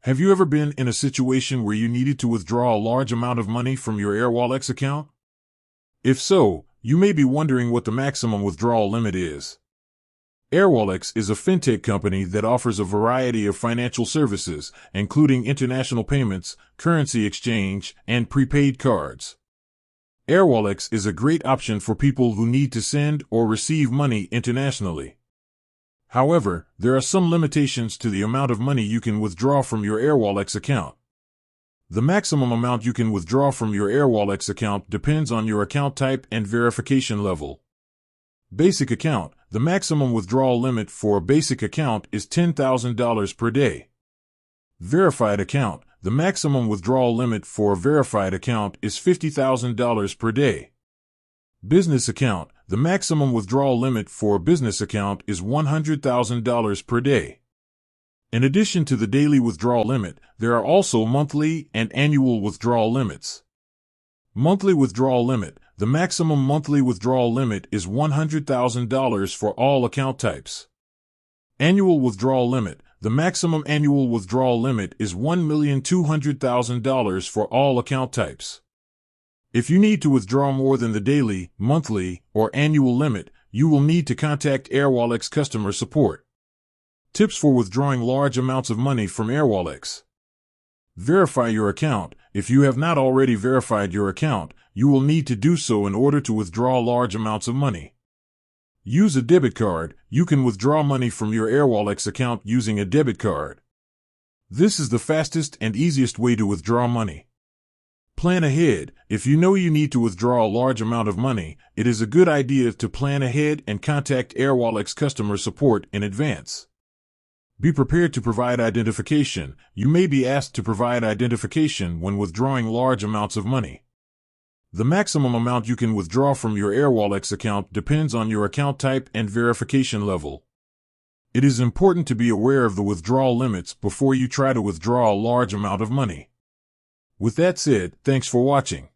Have you ever been in a situation where you needed to withdraw a large amount of money from your airwallex account? If so, you may be wondering what the maximum withdrawal limit is. Airwallex is a fintech company that offers a variety of financial services, including international payments, currency exchange, and prepaid cards. Airwallex is a great option for people who need to send or receive money internationally. However, there are some limitations to the amount of money you can withdraw from your airwallex account. The maximum amount you can withdraw from your airwallex account depends on your account type and verification level. Basic account. The maximum withdrawal limit for a basic account is $10,000 per day. Verified account. The maximum withdrawal limit for a verified account is $50,000 per day. Business account. The maximum withdrawal limit for a business account is $100,000 per day. In addition to the daily withdrawal limit, there are also monthly and annual withdrawal limits. Monthly withdrawal limit. The maximum monthly withdrawal limit is $100,000 for all account types. Annual withdrawal limit. The maximum annual withdrawal limit is $1,200,000 for all account types. If you need to withdraw more than the daily, monthly, or annual limit, you will need to contact Airwallex customer support. Tips for withdrawing large amounts of money from Airwallex. Verify your account. If you have not already verified your account, you will need to do so in order to withdraw large amounts of money. Use a debit card. You can withdraw money from your Airwallex account using a debit card. This is the fastest and easiest way to withdraw money. Plan ahead. If you know you need to withdraw a large amount of money, it is a good idea to plan ahead and contact Airwallex customer support in advance. Be prepared to provide identification. You may be asked to provide identification when withdrawing large amounts of money. The maximum amount you can withdraw from your Airwallex account depends on your account type and verification level. It is important to be aware of the withdrawal limits before you try to withdraw a large amount of money. With that said, thanks for watching.